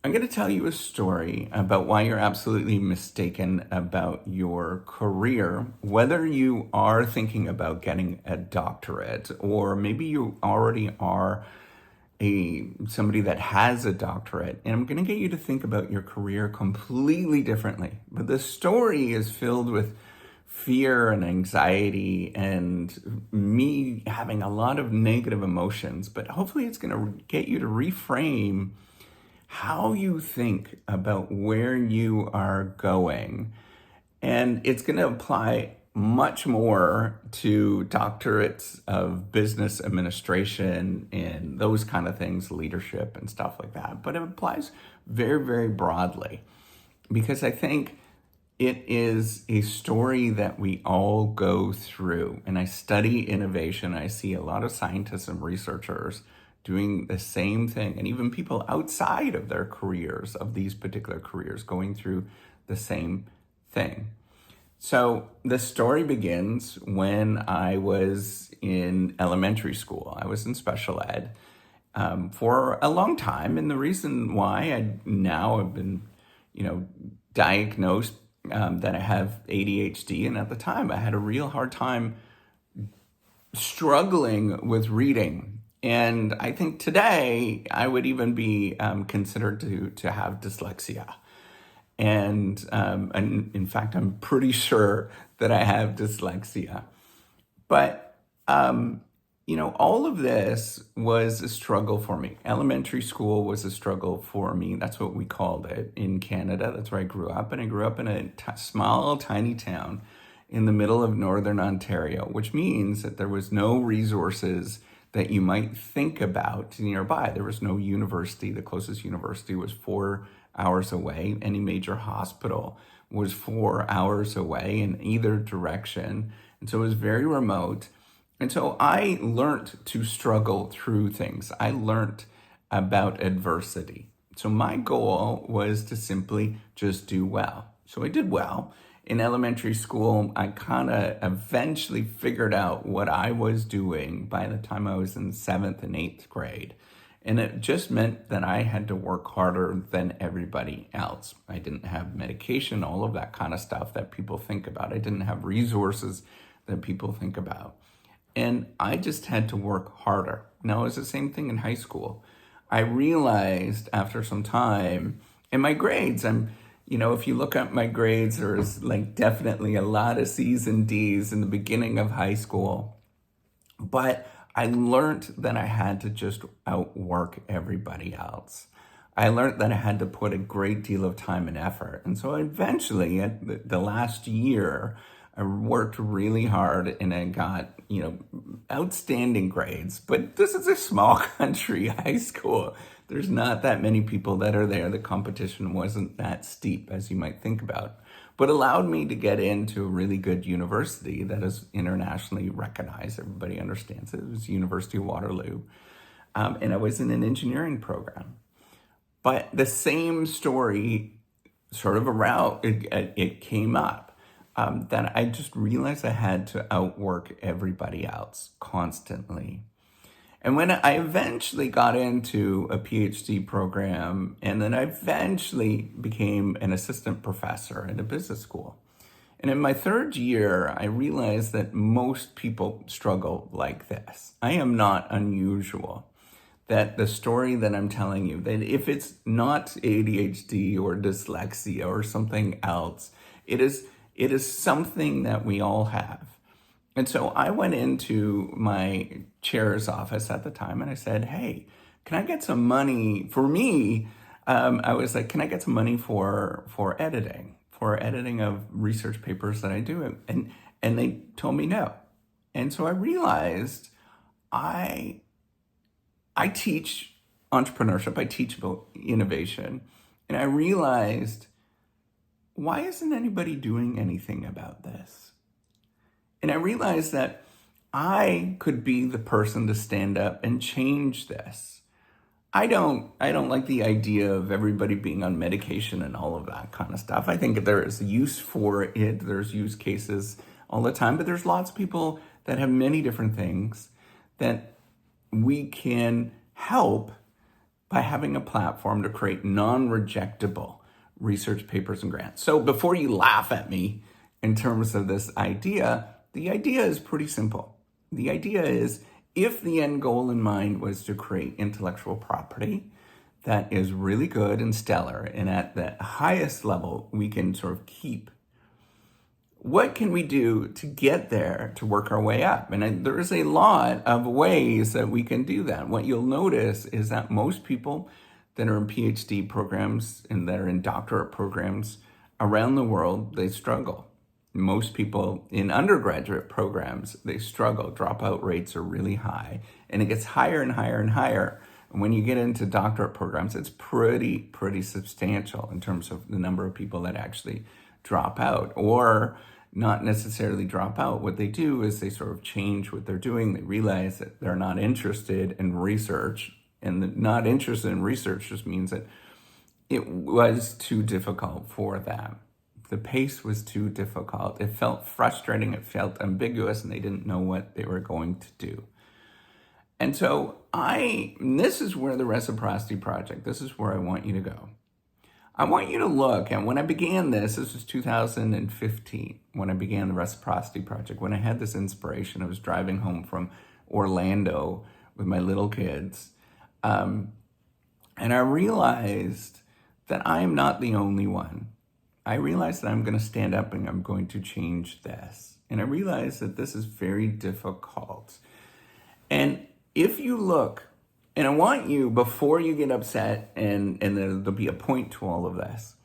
I'm going to tell you a story about why you're absolutely mistaken about your career, whether you are thinking about getting a doctorate or maybe you already are a somebody that has a doctorate. And I'm going to get you to think about your career completely differently. But the story is filled with fear and anxiety and me having a lot of negative emotions, but hopefully it's going to get you to reframe how you think about where you are going. And it's going to apply much more to doctorates of business administration and those kind of things, leadership and stuff like that. But it applies very, very broadly because I think it is a story that we all go through. And I study innovation. I see a lot of scientists and researchers doing the same thing, and even people outside of their careers, of these particular careers, going through the same thing. So the story begins when I was in elementary school. I was in special ed for a long time, and the reason why I now have been, diagnosed that I have ADHD, and at the time I had a real hard time struggling with reading. And I think today I would even be considered to have dyslexia. And in fact, I'm pretty sure that I have dyslexia. But, all of this was a struggle for me. Elementary school was a struggle for me. That's what we called it in Canada. That's where I grew up. And I grew up in a small, tiny town in the middle of northern Ontario, which means that there was no resources that you might think about nearby. There was no university. The closest university was 4 hours away. Any major hospital was 4 hours away in either direction. And so it was very remote. And so I learned to struggle through things. I learned about adversity. So my goal was to simply just do well. So I did well. In elementary school, I kind of eventually figured out what I was doing by the time I was in 7th and 8th grade. And it just meant that I had to work harder than everybody else. I didn't have medication, all of that kind of stuff that people think about. I didn't have resources that people think about. And I just had to work harder. Now, it was the same thing in high school. I realized after some time, in my grades, if you look at my grades, there's like definitely a lot of C's and D's in the beginning of high school. But I learned that I had to just outwork everybody else. I learned that I had to put a great deal of time and effort. And so eventually, at the last year, I worked really hard and I got, outstanding grades. But this is a small country high school. There's not that many people that are there. The competition wasn't that steep as you might think about, but allowed me to get into a really good university that is internationally recognized. Everybody understands it. It was University of Waterloo. And I was in an engineering program. But the same story sort of around, it came up. That I just realized I had to outwork everybody else constantly. And when I eventually got into a PhD program, and then I eventually became an assistant professor at a business school. And in my third year, I realized that most people struggle like this. I am not unusual. That the story that I'm telling you, that if it's not ADHD or dyslexia or something else, it is something that we all have. And so I went into my chair's office at the time and I said, hey, can I get some money for me? I was like, can I get some money for editing of research papers that I do? And they told me no. And so I realized I teach entrepreneurship. I teach about innovation. And I realized, why isn't anybody doing anything about this? And I realized that I could be the person to stand up and change this. I don't like the idea of everybody being on medication and all of that kind of stuff. I think there is use for it. There's use cases all the time, but there's lots of people that have many different things that we can help by having a platform to create non-rejectable research papers and grants. So before you laugh at me in terms of this idea, the idea is pretty simple. The idea is, if the end goal in mind was to create intellectual property that is really good and stellar and at the highest level we can sort of keep, what can we do to get there, to work our way up? And there is a lot of ways that we can do that. What you'll notice is that most people that are in PhD programs and that are in doctorate programs around the world, they struggle. Most people in undergraduate programs, they struggle. Dropout rates are really high, and it gets higher and higher and higher. And when you get into doctorate programs, it's pretty substantial in terms of the number of people that actually drop out, or not necessarily drop out. What they do is they sort of change what they're doing. They realize that they're not interested in research, and the not interested in research just means that it was too difficult for them. The pace was too difficult. It felt frustrating. It felt ambiguous, and they didn't know what they were going to do. And so this is where the Reciprocity Project, this is where I want you to go. I want you to look, and when I began this was 2015, when I began the Reciprocity Project, when I had this inspiration. I was driving home from Orlando with my little kids, and I realized that I am not the only one. I realized that I'm going to stand up and I'm going to change this. And I realized that this is very difficult. And if you look, and I want you, before you get upset, and there'll be a point to all of this,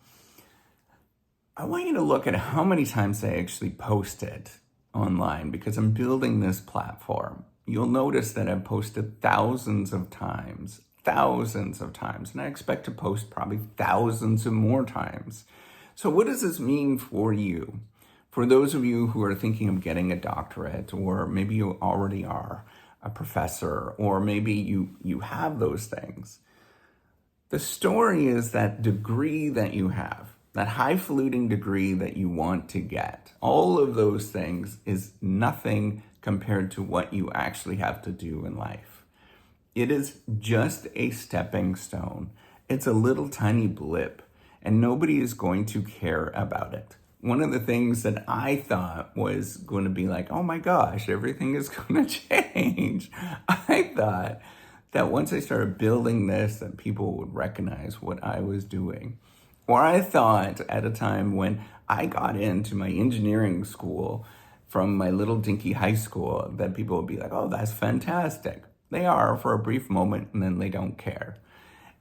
I want you to look at how many times I actually posted online, because I'm building this platform. You'll notice that I've posted thousands of times, and I expect to post probably thousands of more times. So what does this mean for you? For those of you who are thinking of getting a doctorate, or maybe you already are a professor, or maybe you have those things. The story is that degree that you have, that highfalutin degree that you want to get, all of those things is nothing compared to what you actually have to do in life. It is just a stepping stone. It's a little tiny blip, and nobody is going to care about it. One of the things that I thought was going to be like, oh my gosh, everything is going to change. I thought that once I started building this, that people would recognize what I was doing. Or I thought at a time when I got into my engineering school from my little dinky high school, that people would be like, oh, that's fantastic. They are for a brief moment, and then they don't care.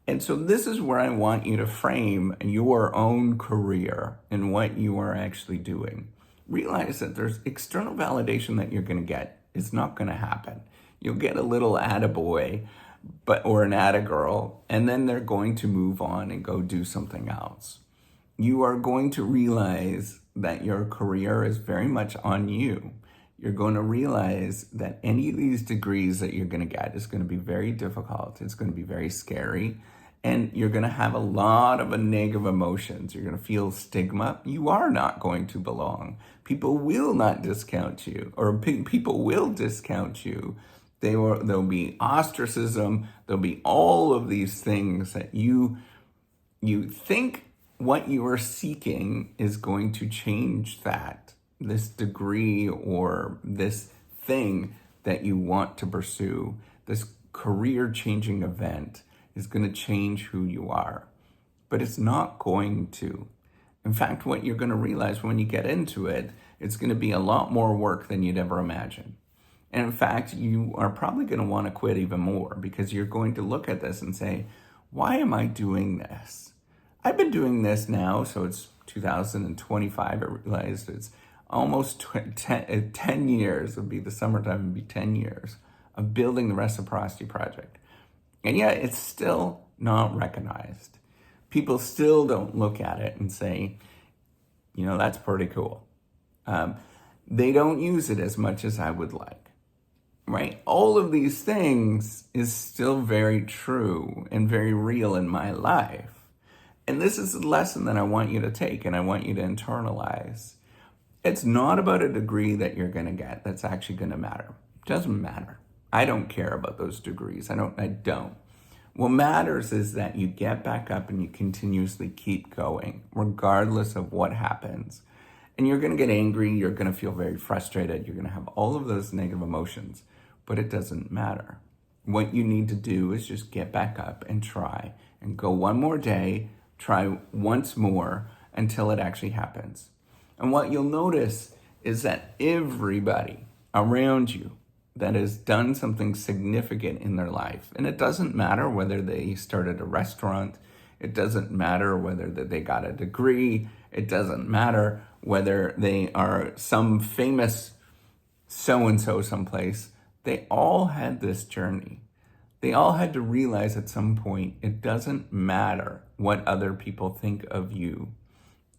And so this is where I want you to frame your own career and what you are actually doing. Realize that there's external validation that you're going to get. It's not going to happen. You'll get a little attaboy, or an attagirl, and then they're going to move on and go do something else. You are going to realize that your career is very much on you. You're going to realize that any of these degrees that you're going to get is going to be very difficult. It's going to be very scary. And you're going to have a lot of negative emotions. You're going to feel stigma. You are not going to belong. People will not discount you, or people will discount you. There'll be ostracism. There'll be all of these things that you think what you are seeking is going to change that. This degree or this thing that you want to pursue, this career-changing event, is going to change who you are. But it's not going to. In fact, what you're going to realize when you get into it, it's going to be a lot more work than you'd ever imagine. And in fact, you are probably going to want to quit even more, because you're going to look at this and say, why am I doing this? I've been doing this now, so it's 2025. I realized it's almost 10 years. It'll be the summertime, it'll be 10 years of building the Reciprocity Project. And yet it's still not recognized. People still don't look at it and say, that's pretty cool. They don't use it as much as I would like, right? All of these things is still very true and very real in my life. And this is the lesson that I want you to take and I want you to internalize. It's not about a degree that you're going to get that's actually going to matter. It doesn't matter. I don't care about those degrees. I don't. What matters is that you get back up and you continuously keep going, regardless of what happens. And you're going to get angry, you're going to feel very frustrated, you're going to have all of those negative emotions, but it doesn't matter. What you need to do is just get back up and try and go one more day, try once more until it actually happens. And what you'll notice is that everybody around you that has done something significant in their life, and it doesn't matter whether they started a restaurant, it doesn't matter whether they got a degree, it doesn't matter whether they are some famous so-and-so someplace, they all had this journey. They all had to realize at some point, it doesn't matter what other people think of you.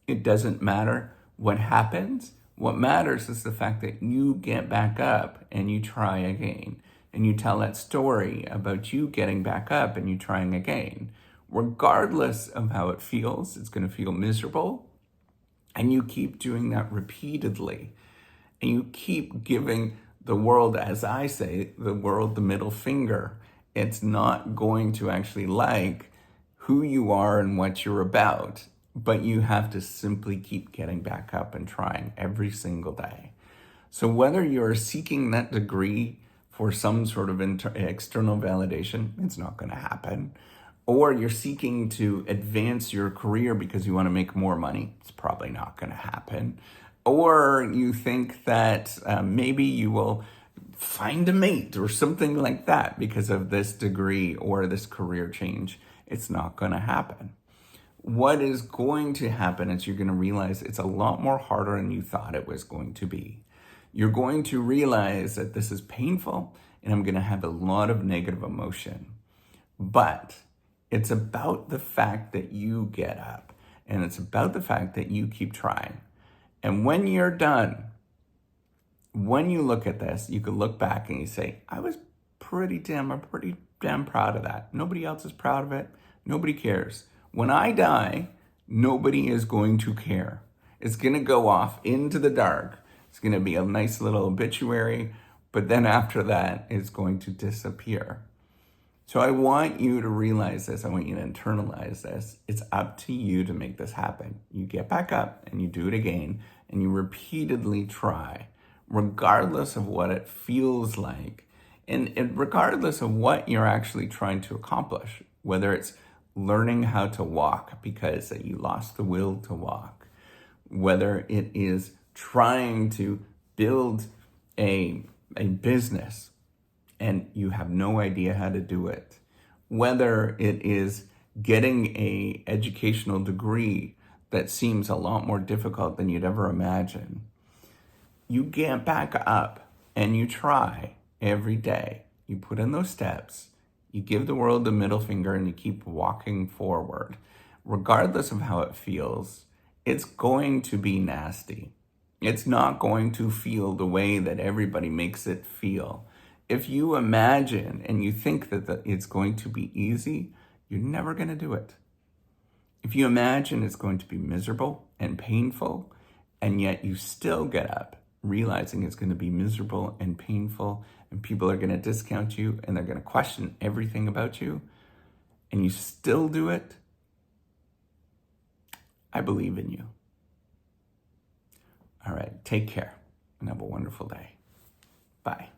It doesn't matter what happens. What matters is the fact that you get back up and you try again. And you tell that story about you getting back up and you trying again. Regardless of how it feels, it's going to feel miserable. And you keep doing that repeatedly. And you keep giving the world, as I say, the world the middle finger. It's not going to actually like who you are and what you're about. But you have to simply keep getting back up and trying every single day. So whether you're seeking that degree for some sort of external validation, it's not going to happen. Or you're seeking to advance your career because you want to make more money, it's probably not going to happen. Or you think that maybe you will find a mate or something like that because of this degree or this career change, it's not going to happen. What is going to happen is you're going to realize it's a lot more harder than you thought it was going to be. You're going to realize that this is painful and I'm going to have a lot of negative emotion. But it's about the fact that you get up and it's about the fact that you keep trying. And when you're done, when you look at this, you could look back and you say, I'm pretty damn proud of that. Nobody else is proud of it. Nobody cares. When I die, nobody is going to care. It's going to go off into the dark. It's going to be a nice little obituary, but then after that, it's going to disappear. So I want you to realize this. I want you to internalize this. It's up to you to make this happen. You get back up and you do it again, and you repeatedly try, regardless of what it feels like, and regardless of what you're actually trying to accomplish, whether it's learning how to walk because you lost the will to walk, whether it is trying to build a business and you have no idea how to do it, whether it is getting a educational degree that seems a lot more difficult than you'd ever imagine. You get back up and you try every day. You put in those steps. You give the world the middle finger and you keep walking forward. Regardless of how it feels, it's going to be nasty. It's not going to feel the way that everybody makes it feel. If you imagine and you think that it's going to be easy, you're never going to do it. If you imagine it's going to be miserable and painful, and yet you still get up, realizing it's going to be miserable and painful, and people are going to discount you and they're going to question everything about you, and you still do it, I believe in you. All right, take care and have a wonderful day. Bye.